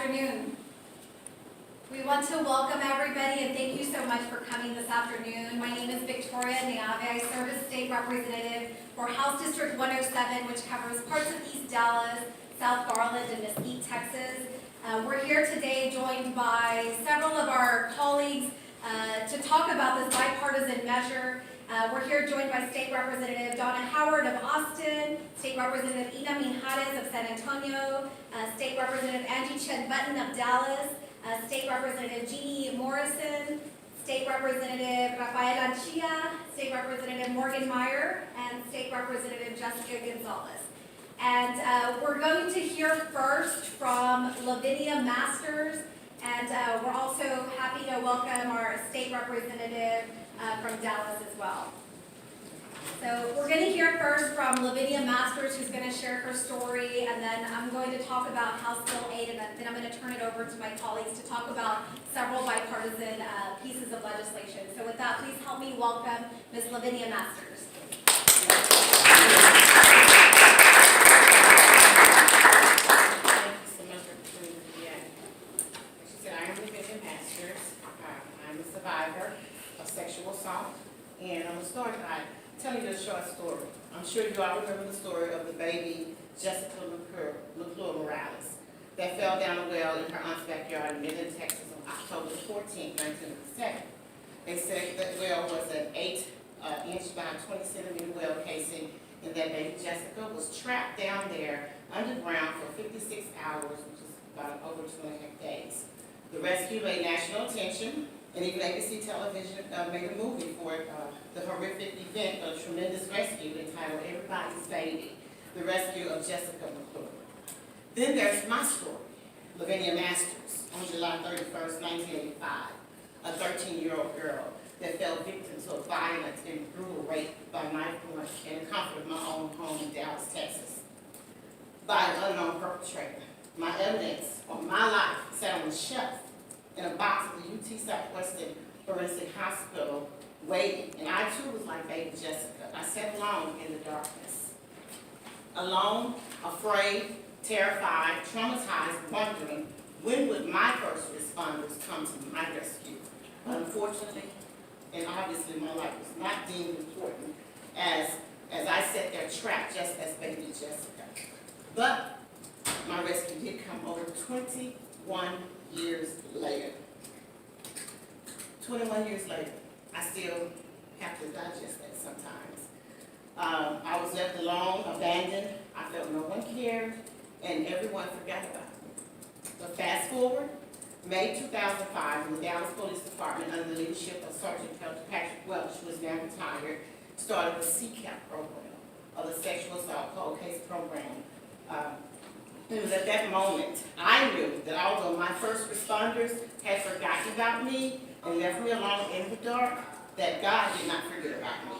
afternoon. We want to welcome everybody and thank you so much for coming this afternoon. My name is Victoria Nave. I serve as State Representative for House District 107, which covers parts of East Dallas, South Garland, and Mesquite, Texas. We're here today joined by several of our colleagues to talk about this bipartisan measure. We're here joined by State Representative Donna Howard of Austin, State Representative Ina Minjares of San Antonio, State Representative Angie Chen Button of Dallas, State Representative Jeannie Morrison, State Representative Rafael Anchia, State Representative Morgan Meyer, and State Representative Jessica Gonzalez. And we're going to hear first from Lavinia Masters, and we're also happy to welcome our State Representative from Dallas as well. So we're going to hear first from Lavinia Masters, who's going to share her story, and then I'm going to talk about House Bill 8, and then I'm going to turn it over to my colleagues to talk about several bipartisan pieces of legislation. So with that, please help me welcome Ms. Lavinia Masters. Sexual assault, and I'm going to start by telling you a short story. I'm sure you all remember the story of the baby Jessica LaClure Morales that fell down a well in her aunt's backyard in Midland, Texas on October 14, 1987. They said that well was an 8-inch by 20-centimeter well casing, and that baby Jessica was trapped down there underground for 56 hours, which is about over 2.5 days. The rescue made national attention, and even ABC Television made a movie for it, the horrific event, a tremendous rescue entitled Everybody's Baby, the rescue of Jessica LaClure. Then there's my story, Lavinia Masters, on July 31st, 1985, a 13-year-old girl that fell victim to a violent and brutal rape by knife point in the comfort of my own home in Dallas, Texas, by an unknown perpetrator. My evidence on my life sat on the shelf in a box at the UT Southwestern Forensic Hospital waiting. And I too was like baby Jessica. I sat alone in the darkness. Alone, afraid, terrified, traumatized, wondering when would my first responders come to my rescue. But unfortunately, and obviously my life was not deemed important as I sat there trapped just as baby Jessica. But my rescue did come over 21 years later. 21 years later, I still have to digest that sometimes. I was left alone, abandoned. I felt no one cared, and everyone forgot about me. But fast forward, May 2005, the Dallas Police Department, under the leadership of Sergeant Patrick Welch, who is now retired, started the CCAP program, or the Sexual Assault Cold Case Program. It was at that moment I knew that although my first responders had forgotten about me and left me alone in the dark, that God did not forget about me.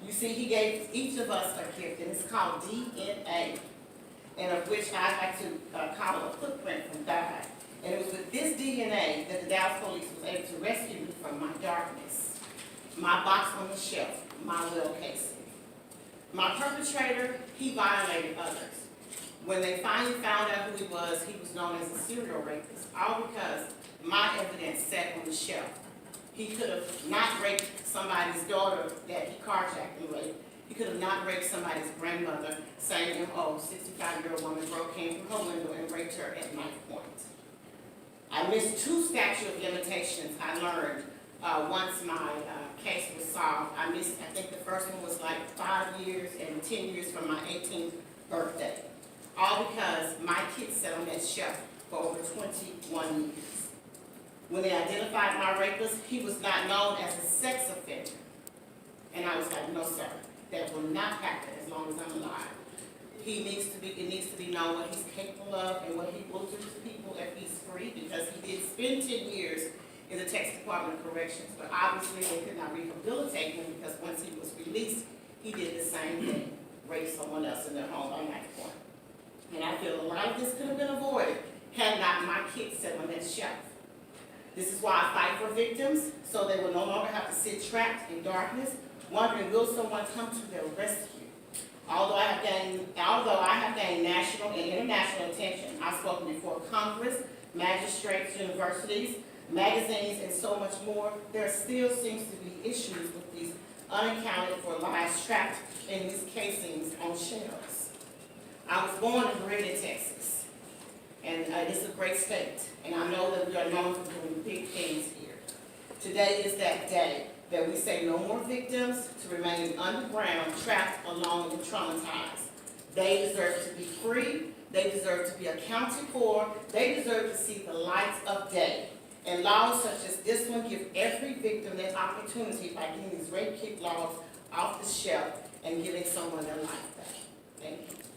You see, He gave each of us a gift, and it's called DNA, and of which I like to call a footprint from God. And it was with this DNA that the Dallas Police was able to rescue me from my darkness, my box on the shelf, my well casing. My perpetrator, he violated others. When they finally found out who he was known as a serial rapist, all because my evidence sat on the shelf. He could have not raped somebody's daughter that he carjacked and raped. He could have not raped somebody's grandmother, saying, oh, 65-year-old woman came from her window and raped her at knife point. I missed 2 statute of limitations I learned once my case was solved. I think the first one was like 5 years and 10 years from my 18th birthday. All because my kids sat on that shelf for over 21 years. When they identified my rapist, he was not known as a sex offender. And I was like, no sir, that will not happen as long as I'm alive. It needs to be known what he's capable of and what he will do to people if he's free, because he did spend 10 years in the Texas Department of Corrections, but obviously they could not rehabilitate him because once he was released, he did the same thing, raped someone else in their home by knife point. And I feel a lot of this could have been avoided had not my kids sat on that shelf. This is why I fight for victims, so they will no longer have to sit trapped in darkness, wondering will someone come to their rescue. Although I have gained national and international attention, I've spoken before Congress, magistrates, universities, magazines, and so much more, there still seems to be issues with these unaccounted for lives trapped in these casings on shelves. I was born and bred in Texas, and it's a great state, and I know that we are known for doing big things here. Today is that day that we say no more victims to remain underground, trapped, alone, and traumatized. They deserve to be free. They deserve to be accounted for. They deserve to see the light of day. And laws such as this one give every victim that opportunity by getting these rape kit laws off the shelf and giving someone their life back. Thank you.